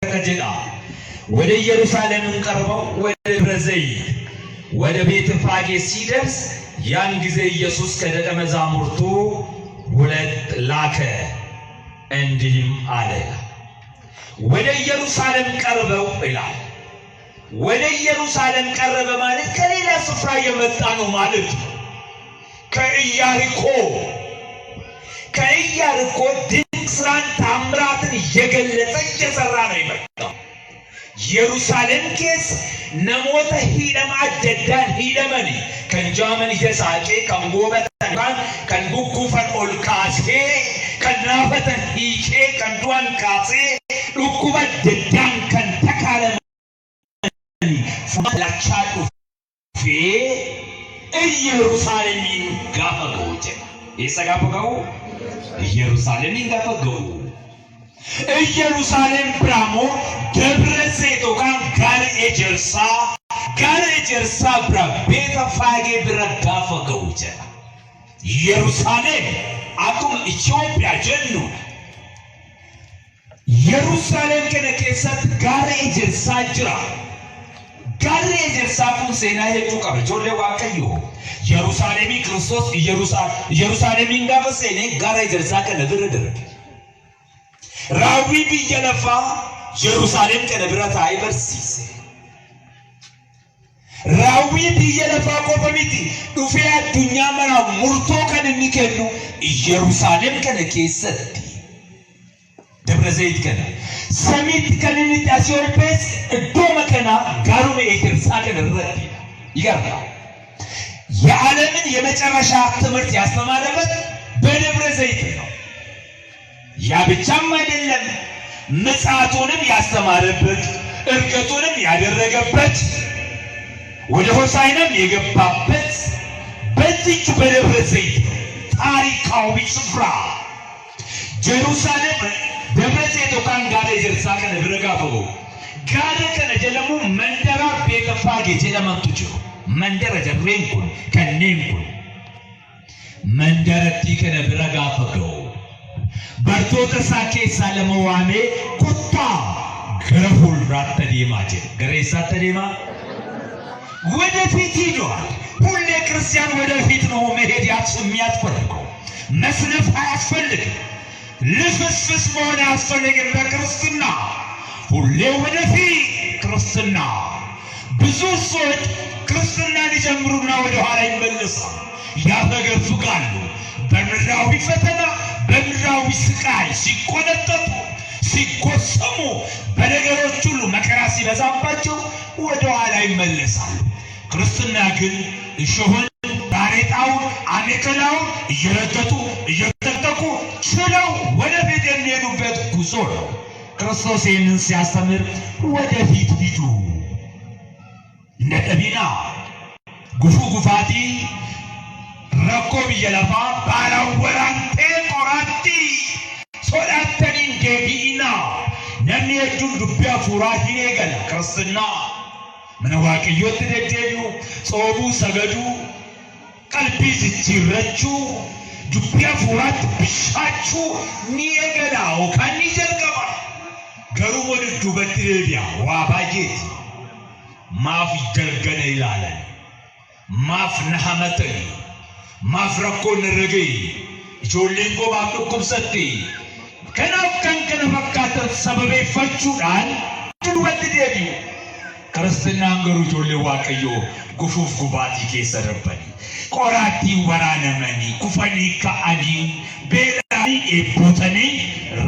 ከጀዳ ወደ ኢየሩሳሌም ቀርበው ወደ ደብረ ዘይት ወደ ቤተ ፋጌ ሲደርስ ያን ጊዜ ኢየሱስ ከደቀ መዛሙርቱ ሁለት ላከ እንዲህም አለ። ወደ ኢየሩሳሌም ቀርበው ይላል። ወደ ኢየሩሳሌም ቀረበ ማለት ከሌላ ስፍራ የመጣ ነው ማለት ነው። ከኢያሪኮ ድንቅ ስራን ታምራትን እየገለጸ እየሰራ ነው የመጣው። ኢየሩሳሌም ኬስ ነሞተ ሂደማ አጀዳን ሂደመኒ ከንጃመን ይሳቄ ከንጎበተን ከንጉጉፈን ኦልካሴ ከናፈተን ሂኬ ከንዱዋን ካሴ ዱኩበ ደዳን ከንተካለ ላቻዱ ፌ ኢየሩሳሌምን ጋፈገው ጀ ይሰጋፈገው ኢየሩሳሌምን ጋፈገው ኢየሩሳሌም ብራሞ ደብረ ዘይት ኦካን ጋር ኤጀርሳ ብራ ቤተ ፋጌ ብራ ጋፈገው ጀ ኢየሩሳሌም አኩም ኢትዮጵያ ጀኑ ኢየሩሳሌም ከነከሰት ጋር ኤጀርሳ ጅራ ጋር ኤጀርሳ ኩን ሴና ሄዱ ቀበጆሌ ዋቀዩ ኢየሩሳሌም ክርስቶስ ኢየሩሳሌምን ጋፈሰኔ ጋር ኤጀርሳ ከነብረድር ራዊ ቢየለፋ ኢየሩሳሌም ከነብረታ አይበርሲስ ራዊ ቢየለፋ ቆፈሚቲ ዱፌ አዱኛ መራ ሙርቶ ከነኒከኑ ኢየሩሳሌም ከነከሰት ደብረ ዘይት ከነ ሰሚት ከነኒት አሲዮርፔስ እዶመከና ጋሩመ ኤጀርሳ ከነረዲ ይገርማ የዓለምን የመጨረሻ ትምህርት ያስተማረበት በደብረ ዘይት ነው። ያ ብቻም አይደለም፣ ምጽአቱንም ያስተማረበት እርገቱንም ያደረገበት ወደ ሆሳዕናም የገባበት በዚች በደብረ ዘይት ታሪካዊ ስፍራ ኢየሩሳሌም ደብረ ዘይት ኦካን ጋር ኤጀርሳ ከነብረጋ ፈጎ ጋር ከነጀለሙ መንደራ ቤተ ፋጌ ጀለመንቱ ጅሩ መንደረ ጀሬን ኩን ከኔን ኩን መንደረቲ ከነብረጋ ፈጎ bartoota isaa keessaa lama waamee kottaa gara fuulduraatti adeemaa jedhe. Gara eessaatti adeemaa? ወደፊት ሂዷል። ሁሌ ክርስቲያን ወደፊት ነው መሄድ የሚያስፈልገው። መስነፍ አያስፈልግም። ልፍስፍስ መሆን አያስፈልግም። በክርስትና ሁሌ ወደፊት ክርስትና። ብዙ ሰዎች ክርስትናን ይጀምሩና ወደኋላ ይመለሳሉ፣ ያፈገፍጋሉ። በምድራዊ ፈተና በምድራዊ ስቃይ ሲቆነጠጡ ሲጎሰሙ በነገሮች ሁሉ መከራ ሲበዛባቸው ወደ ኋላ ይመለሳሉ። ክርስትና ግን እሾህን ጋሬጣውን አሜከላውን እየረገጡ እየተጠቁ ችለው ወደፊት የሚሄዱበት ጉዞ ነው። ክርስቶስ ይህንን ሲያስተምር ወደፊት ሂዱ እንደ ጠቢና ጉፉ ጉፋቲ ረኮ ብየለፋ ባላወራንቴ ቆራቲ ሶዳተኒን ዴቢኢና ነሚ የጁን ዱቢያ ፉራቲኔ ገለ ክርስትና ምን ዋቅዮት ደደዩ ጾሙ ሰገዱ ቀልቢ ዝጅረቹ ዱቢያ ፉራት ብሻቹ ኒየገላው ካኒ ጀልቀባ ገሩ ወደ ዱበትሬቢያ ዋባጄት ማፍ ይደርገነ ይላል ማፍ ነሐመተኒ ማፍረኮን ረገይ ጆሌን ጎባብ ኩብሰቲ ከናፍ ከነ ፈካተት ሰበበ ፈቹዳን ዱበት ዴቢ ክርስትና አንገሩ ጆሌ ዋቀዮ ጉፉፍ ጉባቲ ከሰረበኒ ቆራቲ ወራነመኒ ኩፈኒ ካአዲ ቤላኒ ኤቦተኒ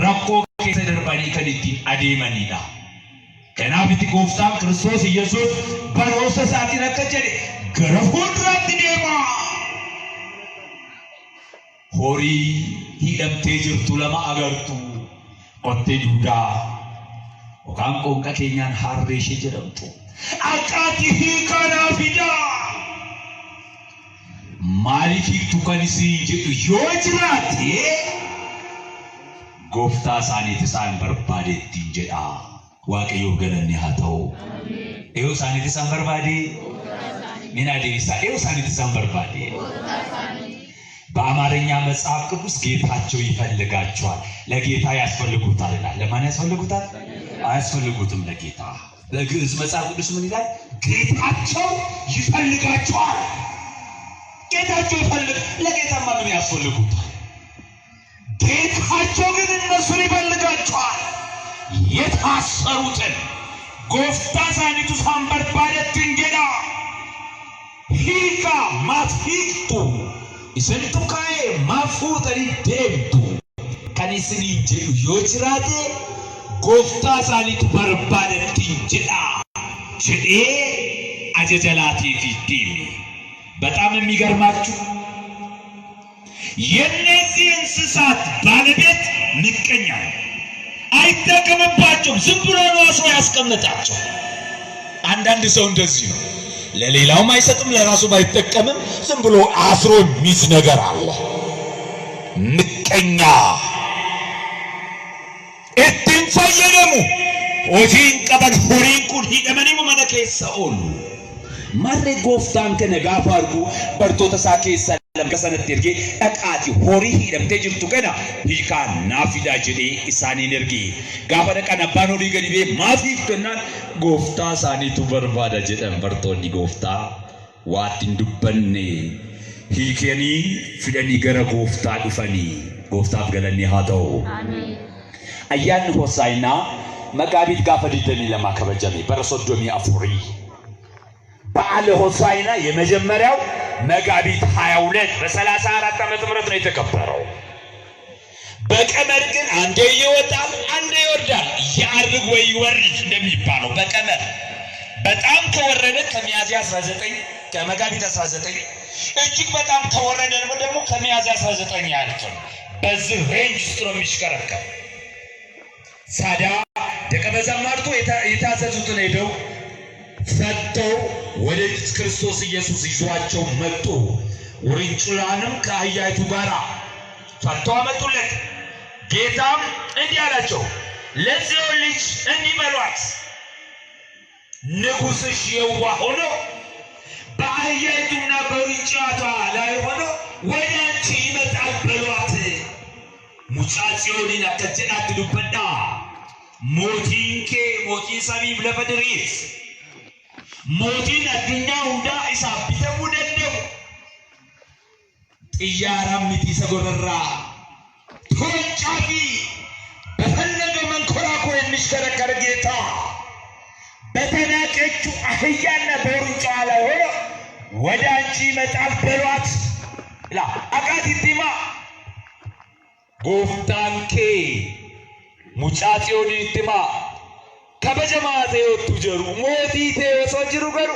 ረኮ ከሰረበኒ ከዲቲ አዴመኒዳ ከናፍቲ ጎፍታ ክርስቶስ ኢየሱስ በሮሰ ሳቲና ከጀሪ ገረፎን ራትዴማ ሆሪ ሂደምቴ ጅርቱ ለማ አገርቱ ቆቴ ዱዳ ኦካን ቆንቀ ኬኛን ሃሬሽ ጀረምቱ አቃቲ ሂካና ፊዳ ማሊፊክቱ ከንሲ ጅቱ ዮጅራቴ ጎፍታ ሳኒት ሳን በርባዴ ዲንጀዳ ዋቀዮ ገለኒ ሃተው ኤዮ ሳኒት ሳን በርባዴ ሚናዴ ሳ ኤዮ ሳኒት ሳን በርባዴ በአማርኛ መጽሐፍ ቅዱስ ጌታቸው ይፈልጋቸዋል፣ ለጌታ ያስፈልጉታልና ለማን ያስፈልጉታል? አያስፈልጉትም ለጌታ። በግዕዝ መጽሐፍ ቅዱስ ምን ይላል? ጌታቸው ይፈልጋቸዋል። ጌታቸው ይፈልግ ለጌታማ ምን ያስፈልጉት? ጌታቸው ግን እነሱን ይፈልጋቸዋል። የታሰሩትን ጎፍታ ሳኒቱ ሳንበርባደትን ጌዳ ሂካ ማትሂክቱ ኢሰንቱካዬ ማፉተሪ ደምቱ ከኒስኒ ጀሉ ዮጅራቴ ጎፍታ ሳኒቱ በርባደትን ጀዳ ጀዴ አጀጀላቲ ፊቲሚ። በጣም የሚገርማችሁ የነዚህ እንስሳት ባለቤት ምቀኛ ነው። አይጠቀምባቸውም። ዝም ብሎ ነው ሰው ያስቀምጣቸው። አንዳንድ ሰው እንደዚህ ነው። ለሌላውም አይሰጥም፣ ለራሱ ባይጠቀምም ዝም ብሎ አስሮ ሚዝ ነገር አለ። ምቀኛ እትን ፈየደሙ ኦጂን ቀበን ሁሪን ኩን ሂደመኒ መነከሰኦሉ ማሬ ጎፍታን ከነጋፋ አርጉ በርቶታ ሳኬሳ ለምከሰነት ይርጌ አቃቲ ሆሪ ሂደምቴ ጅርቱ ገና ሂካ ናፊዳ ጀዴ ኢሳኒ ንርጌ ጋፋ ደቃና ባኖሪ ገዲቤ ማፊፍተና ጎፍታ ሳኒቱ በርባዳ ጀደን በርቶኒ ጎፍታ ዋቲን ዱበኔ ሂኬኒ ፊደኒ ገረ ጎፍታ ዱፈኒ ጎፍታፍ ገለኒ ሃተው አሜን። አያን ሆሳይና መጋቢት ጋፋ ዲደኒ ለማከበጀሚ በረሶዶሚ አፉሪ በዓለ ሆሳዕና የመጀመሪያው መጋቢት 22 በ34 ዓመተ ምህረት ነው የተከበረው። በቀመር ግን አንዴ ይወጣል አንዴ ይወርዳል። ያርግ ወይ ይወርድ እንደሚባለው በቀመር በጣም ከወረደ ከሚያዝያ 19 ከመጋቢት 19 እጅግ በጣም ከወረደ ደግሞ ከሚያዝያ 19 ያልከው በዚህ ሬንጅ ውስጥ ነው የሚሽከረከር። ሳዳ ደቀ መዛሙርቱ የታዘዙትን ሄደው ፈተው ወደ ክርስቶስ ኢየሱስ ይዟቸው መጡ። ውርንጭላንም ከአህያይቱ ጋር ፈተው አመጡለት። ጌታም እንዲህ አላቸው፣ ለዚህ ልጅ እንዲህ በሏት፣ ንጉሥሽ የዋህ ሆኖ በአህያይቱና በውርንጫቷ ላይ ሆኖ ወደ አንቺ ይመጣል በሏት። ሙጫጽዮንን አከጀናድዱበዳ ሞቲንኬ ሞቲ ሰሚብ ለበድሪስ ሞቲን አዱኛ ሁንዳ ኢሳ ቢተሙ ደደሙ ጥያራ ሚቲ ሰጎረራ ቶንጫፊ በፈለገ መንኮራኩር የሚሽከረከር ጌታ በተናቀችው አህያና በውርንጫዋ ላይ ሆኖ ወደ አንቺ ይመጣል በሏት ላ አቃቲቲማ ጎፍታንኬ ሙጫጽዮን ይትማ ከበጀማቴ ወጡ ጀሩ ሞቲቴ ወሰጅሩ ገሩ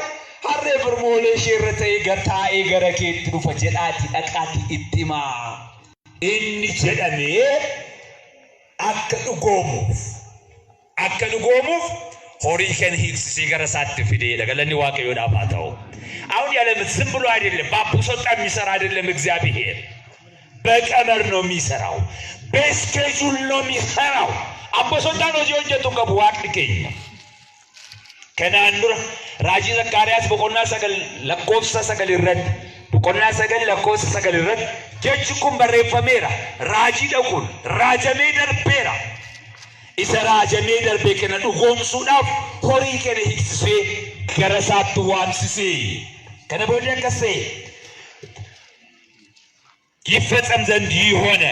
ሀሬ ፍርሞሌ ሸረተ ገታኤ ገረኬት ዱፈጀላቲ አቃቲ ኢትማ ኢኒ ጀደሜ አከዱጎሙፍ ሆሪከን ሂክስ ሲገረሳት ፊዴ ለገለኒ ዋቀዮ ዳፋታው አሁን ያለም ዝም ብሎ አይደለም። ባቡሶጣ የሚሰራ አይደለም። እግዚአብሔር በቀመር ነው የሚሰራው፣ በስኬጁል ነው የሚሰራው። አቦሶጣ ነው ጆንጀቱ ገቡ ዋቅልከኝ ከናንዱር ራጂ ዘካርያስ በቆና ሰገል ለኮፍሰ ሰገል ይረድ በቆና ሰገል ለኮፍሰ ሰገል ይረድ ጀችኩም በሬፈሜራ ራጂ ደቁን ራጀሜ ደርቤራ ኢሰራ ጀሜ ደርቤ ከነዱ ጎምሱዳፍ ሆሪ ከነ ሂክስሴ ገረሳቱ ዋምስሴ ከነቦደ ከሴ ይፈጸም ዘንድ ይሆነ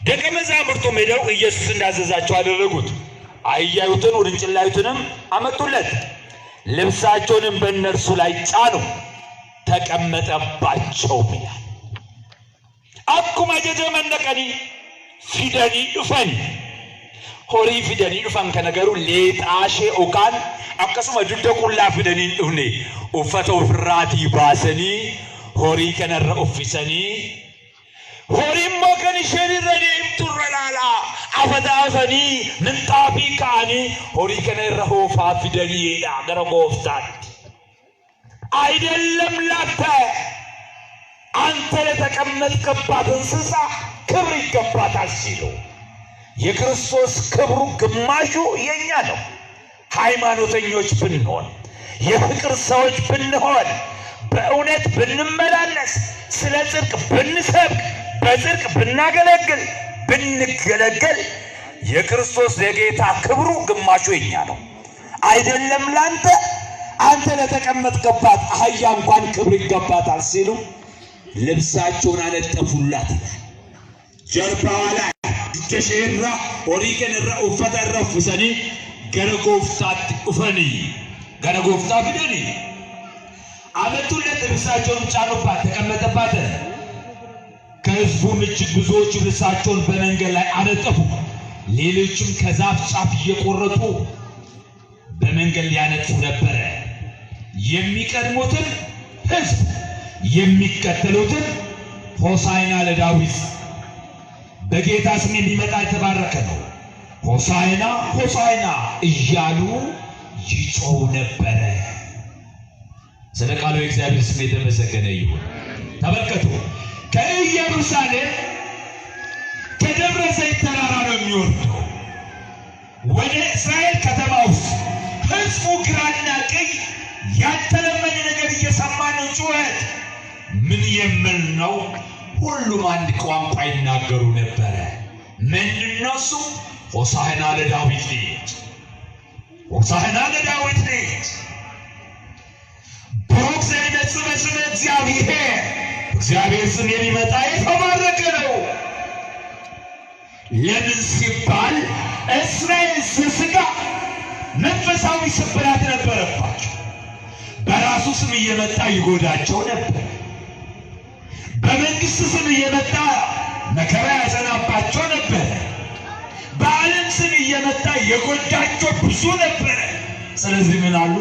ደቀ መዛሙርቱ ሄደው ኢየሱስ እንዳዘዛቸው አደረጉት። አህያይቱን ውርንጭላይቱንም አመጡለት፣ ልብሳቸውንም በእነርሱ ላይ ጫኑ፣ ተቀመጠባቸው ይላል። አኩማ ጀጀመነቀኒ ፊደኒ ዱፈኒ ሆሪ ፊደኒ ዱፈን ከነገሩ ሌጣሼ ኦካን አከሱማ ዱደቁላ ፊደኒ ዱኔ ኡፈተው ፍራቲ ባሰኒ ሆሪ ከነረ ኦፊሰኒ ሆሪ ሞከኒ ሸሪረኒ ኢምቱረላላ አፈዳፈኒ ምንጣፊ ካኒ ሆሪ ከነረ ሆፋ ፊደኒ ያገረ ጎፍታት አይደለም ላተ አንተ ለተቀመጥክባት እንስሳ ክብር ይገባታል ሲሉ የክርስቶስ ክብሩ ግማሹ የኛ ነው። ሃይማኖተኞች ብንሆን የፍቅር ሰዎች ብንሆን በእውነት ብንመላለስ ስለ ጽድቅ ብንሰብክ በጽድቅ ብናገለግል ብንገለገል የክርስቶስ የጌታ ክብሩ ግማሹ የኛ ነው። አይደለም ላንተ አንተ ለተቀመጥከባት አህያ እንኳን ክብር ይገባታል ሲሉ ልብሳቸውን አነጠፉላት። ጀርባዋ ላይ ተሸራ ኦሪከንራ ኡፈተራ ፍሰኒ ገረጎፍታት ኡፈኒ ገረጎፍታ ፍደኒ አመቱለት ልብሳቸውን ጫኑባት፣ ተቀመጠባት። ከሕዝቡም እጅግ ብዙዎች ልብሳቸውን በመንገድ ላይ አነጠፉ። ሌሎችም ከዛፍ ጫፍ እየቆረጡ በመንገድ ሊያነጥፉ ነበረ። የሚቀድሙትን ሕዝብ የሚከተሉትን ሆሳዕና ለዳዊት በጌታ ስም የሚመጣ የተባረከ ነው፣ ሆሳዕና ሆሳዕና እያሉ ይጮሁ ነበረ። ስለ ቃሉ የእግዚአብሔር ስም የተመሰገነ ይሁን። ተመልከቱ፣ ከኢየሩሳሌም ከደብረ ዘይት ተራራ ነው የሚወርደው ወደ እስራኤል ከተማ ውስጥ። ሕዝቡ ግራና ቀኝ ያልተለመደ ነገር እየሰማ ነው። ጩኸት ምን የሚል ነው? ሁሉም አንድ ቋንቋ ይናገሩ ነበረ። ምንድነው እሱ? ሆሳዕና ለዳዊት ልጅ፣ ሆሳዕና ለዳዊት ልጅ፣ ብሩክ ዘይመጽእ በስመ እግዚአብሔር፣ እግዚአብሔር ስም የሚመጣ የተባረከ ነው። ለምን ሲባል እስራኤል ስጋ መንፈሳዊ ስብራት ነበረባቸው። በራሱ ስም እየመጣ ይጎዳቸው ነበር። በመንግስት ስም እየመጣ መከራ ያዘናባቸው ነበር። በዓለም ስም እየመጣ የጎዳቸው ብዙ ነበር። ስለዚህ ምን አሉ?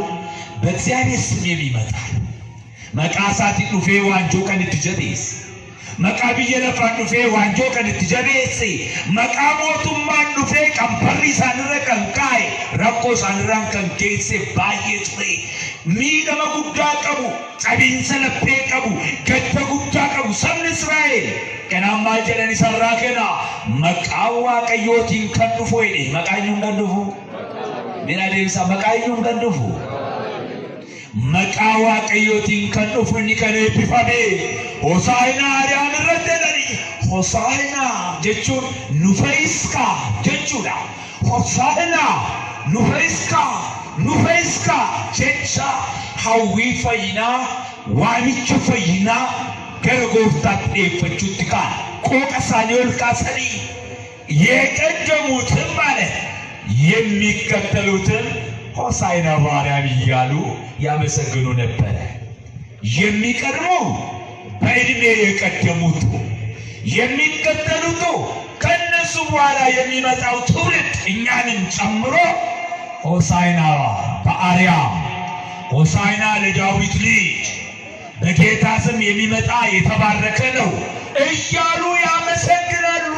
በእግዚአብሔር ስም የሚመጣ መቃሳት ዱፌ ዋንጆ ከንትጀቴስ መቃብየ ለፋን ዱፌ ዋንጆ ከንትጀቴስ መቃሞቱማን ዱፌ ቀንበሪ ሳንረ ቀንቃይ ረቆ ሳንራን ከንኬሴ ባየት ሚደመ ጉዳ ቀቡ ጸቢንሰ ለፔ ቀቡ ገደ ጉዳ ቀቡ ሰብን እስራኤል ከናማ ጀለን ሰራ ከና መቃዋ ቀዮቲን ከንዱፎ ይኔ መቃኙን ገንዱፉ ምን አደምሳ መቃኙን ገንዱፉ መቃዋ ቀዮቲን ከንዱፉ ንከኔ ቢፋቤ ሆሳዕና አርያም ረደለኒ ሆሳዕና ጀቹን ኑፈይስካ ጀቹዳ ሆሳዕና ኑፈይስካ ኑፈይስካ ጀቻ ሀዊ ፈይና ዋሚቹ ፈይና ገረጎፍታት ዴፈቹት ቃል ቆቀሳኒ ወልቃሰኒ የቀደሙትን ማለት የሚከተሉትን ሆሳዕና በአርያም እያሉ ያመሰግኑ ነበረ። የሚቀድሙ በዕድሜ የቀደሙት፣ የሚከተሉት ከነሱ በኋላ የሚመጣው ትውልድ እኛንም ጨምሮ ሆሳዕና በአርያም ሆሳዕና ለዳዊት ልጅ በጌታ ስም የሚመጣ የተባረከ ነው እያሉ ያመሰግናሉ።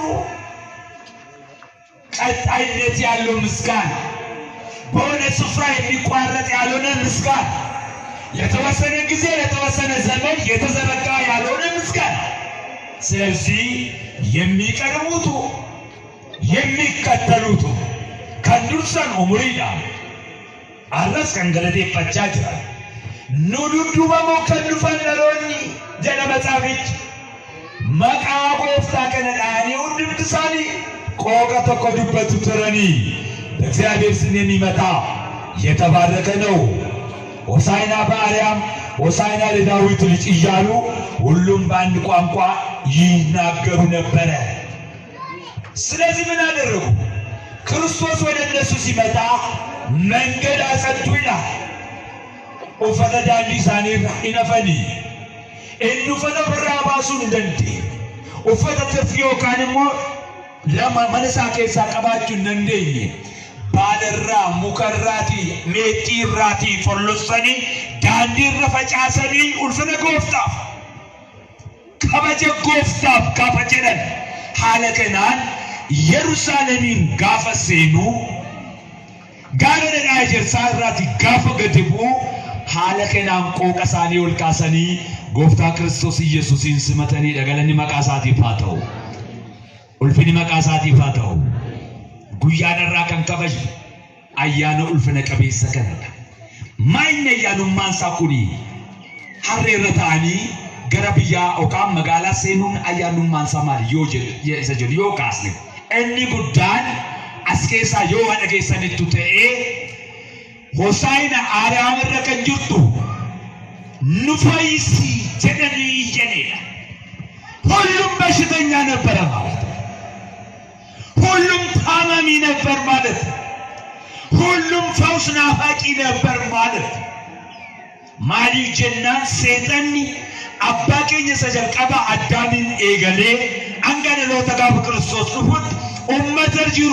ቀጣይነት ያለው ምስጋና፣ በሆነ ስፍራ የሚቋረጥ ያልሆነ ምስጋና፣ ለተወሰነ ጊዜ ለተወሰነ ዘመን የተዘረጋ ያልሆነ ምስጋና። ስለዚህ የሚቀርቡት የሚከተሉት ከንዱርሰን ኡሙሪዳ አረስ ከንገለቴ ፈቻ ጅራል ኑዱዱ በሞከሉፈን ለሎኒ ጀለ መጻፊች መቃ ጎፍታ ከነዳኒ ውድብትሳኒ ቆቀ ተቆዱበት ትረኒ በእግዚአብሔር ስም የሚመጣ የተባረከ ነው። ሆሳዕና በአርያም ሆሳዕና ለዳዊት ልጅ እያሉ ሁሉም በአንድ ቋንቋ ይናገሩ ነበረ። ስለዚህ ምን አደረጉ? ክርስቶስ ወደ እነሱ ሲመጣ መንገድ አጸዱ ይላል። ኡፈተ ዳንዲ ሳኔራ ኢነፈኒ ኢንዱፈተ ብራባሱን ደንዲ ኡፈተ ተፍዮ ካንሞ ለማመነሳ ከሳ ቀባችሁ እንደኝ ባደራ ሙከራቲ ሜቲራቲ ፎሎሰኒ ዳንዲ ረፈጫሰኒ ኡልፈነ ጎፍታፍ ከበጀ ጎፍታፍ ካፈጀነን ሐለከናን ኢየሩሳሌምን ጋፈሴኑ ጋረና ጀርሳራቲ ጋፈ ገድቡ ሐለከናን ቆቀሳኒ ወልቃሰኒ ጎፍታ ክርስቶስ ኢየሱስን ስመተኒ ደገለኒ መቃሳቲ ፋተው ኡልፍኒ መቃሳቲ ፋተው ጉያ ደራ ከንከበጅ አያነ ኡልፍነ ቀቤሰ ከነዳ ማይነ ያኑ ማንሳኩኒ ሐሬረታኒ ገረብያ ኦቃም መጋላ ሴኑን አያኑ ማንሳማል ዮጀ የሰጀ ዮቃስኒ እኒ ጉዳን askeessa yoo waan dhageessanitti ta'ee Hosaayina Aariyaam irra kan jirtu nu fayyisi jedhanii iyyanidha. ሁሉም በሽተኛ ነበር ማለት ነው። ሁሉም ታማሚ ነበር ማለት ነው። ሁሉም ፈውስ ናፋቂ ነበር ማለት ነው። ማሊፍ ጀናን ሰይጣን አባ ኬኛ ሰጀልቀባ አዳምን ኤገሌ አንገለሎታ ጋር ክርስቶስ ዱፉት ኡመተር ጅሩ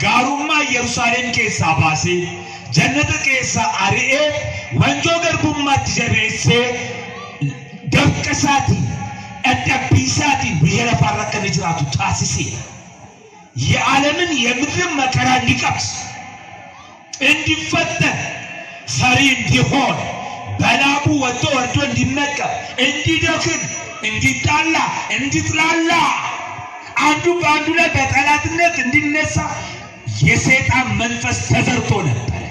ጋሩማ ኢየሩሳሌም ኬሳ ባሴ ጀነት ኬሳ አሪኤ ወንጆ ገርጉማት ጀቤሴ ደብቀሳቲ አዳቢሳቲ ብሔረ ፋራከ ንጅራቱ ታሲሲ የዓለምን የምድር መከራ እንዲቀምስ እንዲፈተን ሰሪ እንዲሆን በላቡ ወጥቶ ወርዶ እንዲመቀብ እንዲደክም እንዲጣላ እንዲጥላላ አንዱ በአንዱ ላይ በጠላትነት እንዲነሳ የሰይጣን መንፈስ ተዘርቶ ነበር።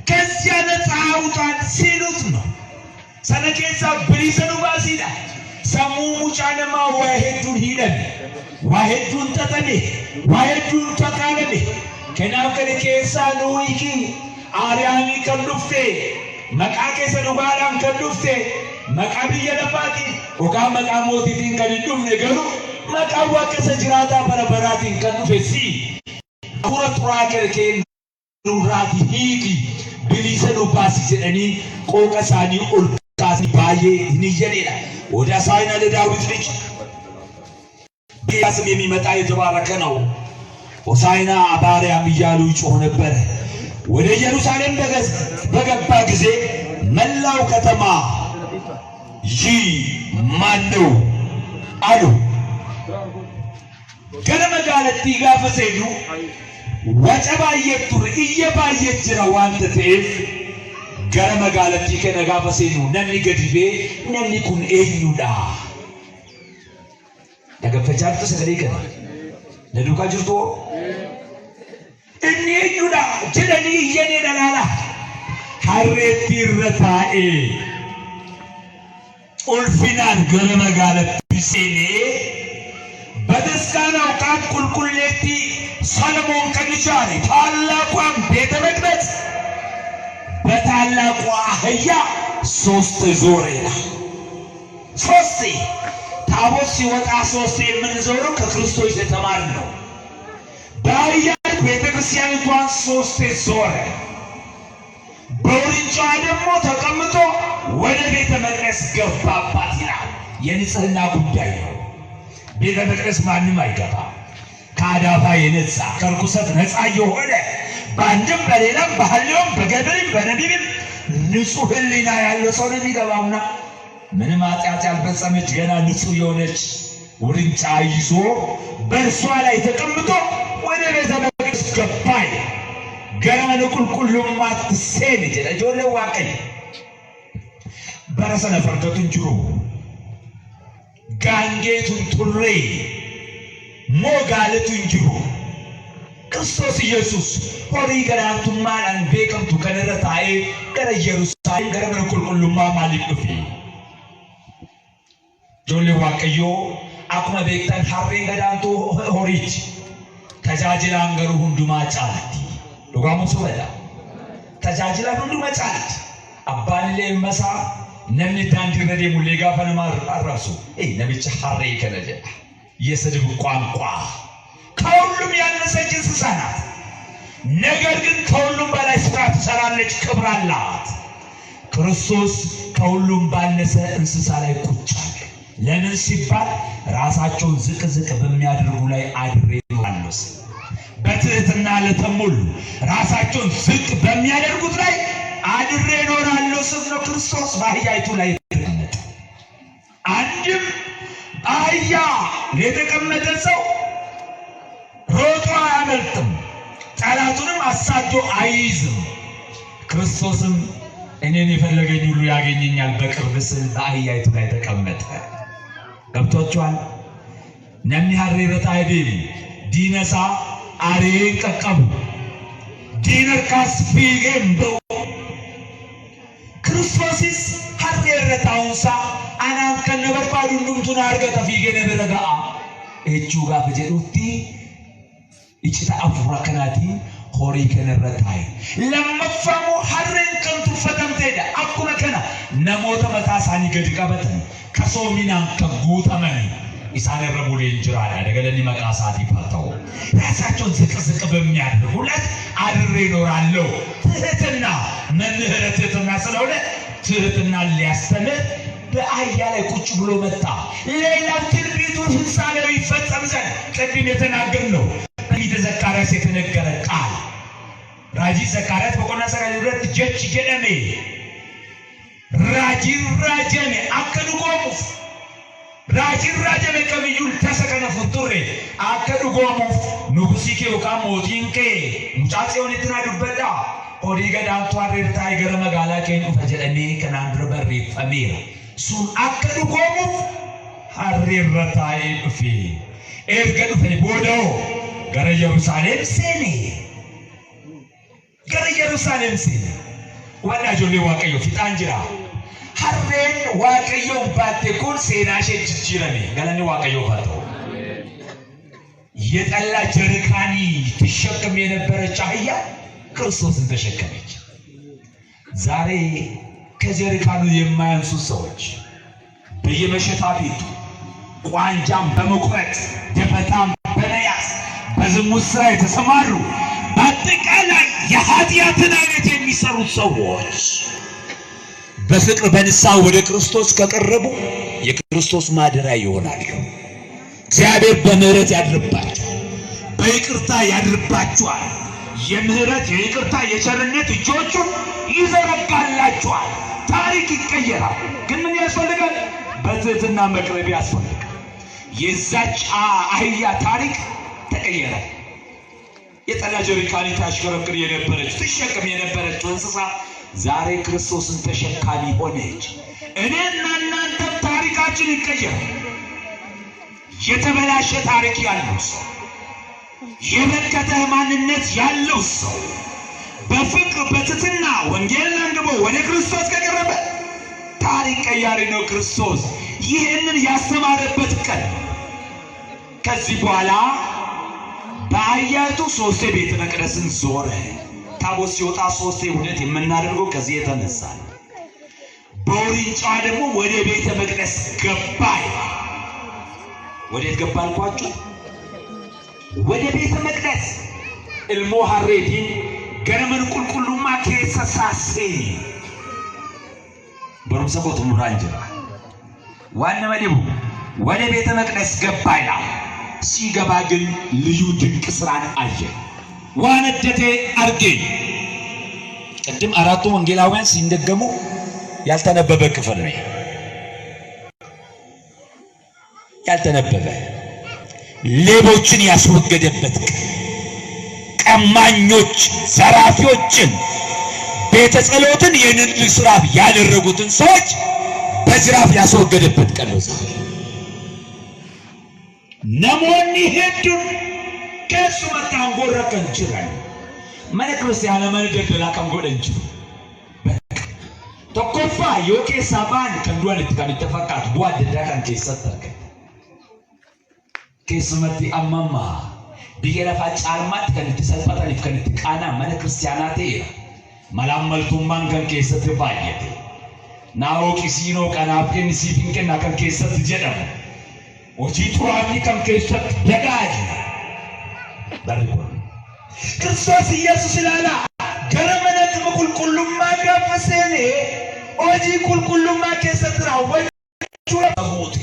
ከዚያ ነፃ አውጣን ሲሉት ነው ሰነኬሳ ብሪሰኑ ባሲዳ ሰሙ ሙጫነማ ዋሄዱን ሂደን ዋሄዱን ተጠኔ ዋሄዱን ተቃለሜ ከናፍ ከነኬሳ ኑይኪ አሪያሚ ከሉፍቴ መቃቄ ሰዱባላን ከሉፍቴ መቃብየ ለፋቲ ኦጋ መቃሞቲቲን ከንዱም ነገሩ መቃዋቀሰ ጅራታ በረበራቲን ከሉፌሲ አሁረ ጥራከርኬ ኑራቲ ሂዲ ብሊሰኑ ባሲ ጀኒ ቆቀሳኒ ኦልካሲ ባዬ ንየኔላ ወደ ሳይና ለዳዊት ልጅ ቢያስም የሚመጣ የተባረከ ነው። ሆሳዕና በአርያም እያሉ ይጮህ ነበር። ወደ ኢየሩሳሌም በገባ ጊዜ መላው ከተማ ይህ ማን ነው አሉ። ገለመጋለቲ ጋፈሰዱ ወጨባየቱ እየባየት ጅራ ዋንተ ተፍ ገለመጋለቲ ከነጋፈሰዱ ነኒ ገድቤ ነኒ ኩን ኤኙዳ ደገፈቻት ተሰገደ ለዱካ ጅርቶ እኔኙዳ ጀለኒ የኔ ደላላ ሐሬቲ ረታኤ ኡልፊናን ገለመጋለቲ ሲኔ በደስካናው ቃል ቁልቁሌቲ ሰለሞን ከንቻሪ ታላቋን ቤተ መቅደስ በታላቋ አህያ ሶስት ዞሬላ ሶስት ታቦት ሲወጣ ሶስት የምንዞረው ከክርስቶስ የተማርን ነው። በአህያ ቤተክርስቲያኒቷን ሶስት ዞረ። በውርንጫ ደግሞ ተቀምጦ ወደ ቤተ መቅደስ ገባባት ይላል። የንጽህና ጉዳይ ነው። ቤተ መቅደስ ማንም አይገባ። ከአዳፋ የነጻ ከርኩሰት ነጻ የሆነ በአንድም በሌላም ባህልም በገድልም በነቢብም ንጹህ ሕሊና ያለው ሰው ነው የሚገባውና ምንም ኃጢአት ያልፈጸመች ገና ንጹህ የሆነች ውርንጫ ይዞ በእርሷ ላይ ተቀምጦ ወደ ቤተ መቅደስ ገባ። ገና ለቁልቁሉም ማትሴን ጀለ ዋቀይ በረሰነ ፈርደቱን ጅሩ ጋንጌቱን ቱሬ ሞጋለቱን ጅሩ ክርስቶስ ኢየሱስ ሆሪ ገራንቱ ማላን ቤከምቱ ከነረታዬ ገረ ኢየሩሳሌም ገረ ለቁልቁሉማ ማሊቅፊ ጆሌ ዋቀዮ አኩመ ቤክታን ሐሬ ገዳንቱ ሆሪች ተጃጅላን ገሩ ሁንዱማ ጫላቲ ዶጋሙ ሱበላ ተጃጅላን ሁንዱማ ጫላቲ አባንሌ መሳ ነምኒ ታንዲ ረዴ ሙሌ ጋፈነ ማራሱ ነብቻ ሐሬ ከነጀ የስድብ ቋንቋ ከሁሉም ያነሰች እንስሳ ናት። ነገር ግን ከሁሉም በላይ ስራ ትሰራለች፣ ክብር አላት። ክርስቶስ ከሁሉም ባነሰ እንስሳ ላይ ቁጭ አለ። ለምን ሲባል ራሳቸውን ዝቅ ዝቅ በሚያደርጉ ላይ አድሬ ይኖራሉስ። በትህትና ለተሞሉ ራሳቸውን ዝቅ በሚያደርጉት ላይ አድሬ ይኖራሉ ስለ ክርስቶስ በአህያይቱ ላይ ተቀመጠ። አንድም አህያ የተቀመጠ ሰው ሮጦ አያመልጥም፣ ጠላቱንም አሳዶ አይይዝም። ክርስቶስም እኔን የፈለገኝ ሁሉ ያገኘኛል በቅርብ ስል በአህያይቱ ላይ ተቀመጠ። ገብቷችኋል? ነምኒ ሐሬ ረታይዴ ዲነሳ አሬ ቀቀቡ ዲነርካስ ፊገም በው ክርስቶስስ ሐሬ ረታውንሳ አናን ከነበርባዱ ሁሉምቱን አርገ ተፊገነ በረጋ እቹ ጋር ፈጀዱቲ إجتا أفركناتي هوري كنرتاي لما فهموا حرين كنتو فتمتيدا أكونا كنا نموت متاساني قد قبتن كسومينا كبوتا مني إسان الربولين جرانا دقلني مقاساتي فاتو راساتون زق بميادر ولد عررينو رالو تهتنا من نهرتتنا سلولة تهتنا اللي استمر بأيا لي كوش بلو متا ليلة تربيتو فنسالة يفتم زن قدم يتناقرنو بيت زكارة سيتنقر قال راجي زكارة بقولنا سكالورة جتش جنمي راجي راجمي أكدو قومف راجي راجمي كميول تسكنا فطوري أكدو قومف نبسيكي وكاموتينكي مچاتيون اتنا دبدا قريقا دانتوار تايگر مغالا كين افجلني كناندر بري فمير سون أكدو قومف حرير رتاي في إرقدو فني بودو غير يروسالم سيني غير يروسالم سيني وانا جولي واقعيو في تانجرا حرين واقعيو باتكون سيناشي ججيرمي غلاني واقعيو باتو يتالا جركاني تشكم ينبرچ አህያ ክርስቶስን ተሸከመች ዛሬ ከጀሪካኑ የማያንሱ ሰዎች በየመሸታ ቤቱ ቋንጃም በመቁረጥ ደፈታም በመያዝ በዝሙት ስራ የተሰማሩ በአጠቃላይ የኃጢአትን አይነት የሚሰሩት ሰዎች በፍቅር በንስሐ ወደ ክርስቶስ ከቀረቡ የክርስቶስ ማደሪያ ይሆናሉ። እግዚአብሔር በምህረት ያድርባቸዋል፣ በይቅርታ ያድርባቸዋል። የምህረት የይቅርታ የቸርነት እጆቹን ይዘረጋላቸዋል። ታሪክ ይቀየራል። ግን ምን ያስፈልጋል? በትህትና መቅረብ ያስፈልጋል። የዛች አህያ ታሪክ ተቀየረ። የጠላ ጀሪካን ታሽከረክር የነበረች ትሸከም የነበረች እንስሳ ዛሬ ክርስቶስን ተሸካሚ ሆነች። እኔና እናንተ ታሪካችን ይቀየራል። የተበላሸ ታሪክ ያለው ሰው የበከተ ማንነት ያለው ሰው በፍቅር በትህትና ወንጌልን አንግቦ ወደ ክርስቶስ ከቀረበ ታሪክ ቀያሪ ነው ክርስቶስ። ይህንን ያስተማረበት ቀን ከዚህ በኋላ በአህያይቱ ሶስቴ ቤተ መቅደስን ዞረ። ታቦት ሲወጣ ሶስቴ ውደት የምናደርገው ከዚህ የተነሳ ነው። በውርንጫዋ ደግሞ ወደ ቤተ መቅደስ ገባ። ወዴት ገባ አልኳችሁ? ወደ ቤተ መቅደስ እልሞ ሐሬዲን ገረመን ቁልቁሉማ ከሰሳሴ በሩሰቦት ሙራንጀራ ዋና መዲቡ ወደ ቤተ መቅደስ ገባ ይላል። ሲገባ ግን ልዩ ድንቅ ስራን አየ። ዋነደቴ አርገኝ ቅድም አራቱ ወንጌላውያን ሲንደገሙ ያልተነበበ ክፍል ነው። ያልተነበበ ሌቦችን ያስወገደበት ቀማኞች ዘራፊዎችን ቤተ ጸሎትን የንግድ ስራ ያደረጉትን ሰዎች በጅራፍ ያስወገደበት ቀን ነው። ነሞኒ ሄዱን ከሱ መታንጎረከን ይችላል ማለ ክርስቲያና ማለ ደደላ ካንጎደንጂ ተቆፋ ዮኬ ሳባን ከንዱን ተካሚተፈቃት ጓድ ዳካን ከሰተከ ከስመቲ አማማ ቢገራፋ ጫልማት ከንተሰልፈታን ከንትቃና ማለ ክርስቲያናቴ ማላመልቱማን ከን ከሰተ ባየቴ ናኦ ኪሲኖ ካናፍከን ሲፊንከና ከን ከሰተ ጀዳም ወጂቱራኒ ከን ከሰተ ደጋጅ ባርኮ ክርስቶስ ኢየሱስ ላላ ገረመነት መኩልኩሉማ ጋፈሰኔ ኦጂ ኩልኩሉማ ከሰትራ ወጁራቦት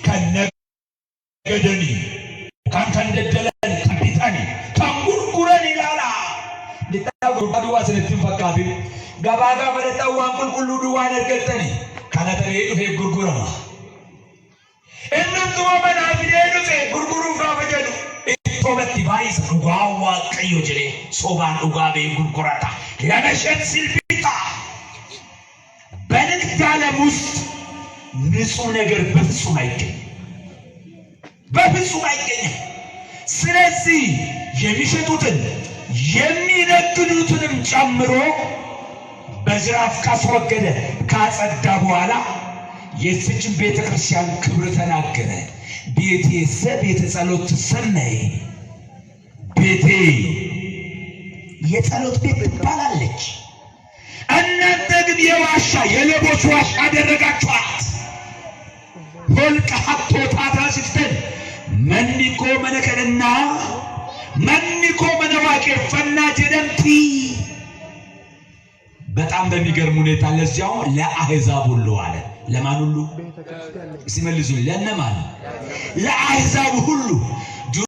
ከነገደኒ ካንከንደደለን ካፒታኒ ካንጉርጉረን ላላ ዲታጉ ባዱዋ ስለትን ፈቃቢ ጋባጋ ወለታዋን ኩልኩሉ ዱዋን እርገጠኒ ካናተሬ ዱፌ ጉርጉረማ እነቱ ወመናፊዴ ዱፌ ጉርጉሩ ፍራበጀዱ ቶበቲ ባይስ ዱጋዋ ቀዮ ጀሌ ሶባን ዱጋቤ ጉርጉራታ ለመሸት ሲልቢታ በንግድ ዓለም ውስጥ ንጹህ ነገር በፍጹም አይገኝም። ስለዚህ የሚሸጡትን የሚነግዱትንም ጨምሮ በጅራፍ ካስወገደ ካጸዳ በኋላ የዚችን ቤተክርስቲያን ክብር ተናገረ። ቤቴ ጸሎት ሰነይ ቤቴ የጸሎት ቤት ትባላለች። እናንተ ግን የዋሻ የሌቦች ዋሻ አደረጋችኋት። ሆልቀ ሀብቶታታ ሲፍተን መኒኮ መነከንና መኒኮ መነዋቄ ፈና ጀደምቲ። በጣም በሚገርም ሁኔታ ለዚያው ለአህዛብ ሁሉ አለ። ለማን ሁሉ ሲመልሱ? ለነማን? ለአህዛብ ሁሉ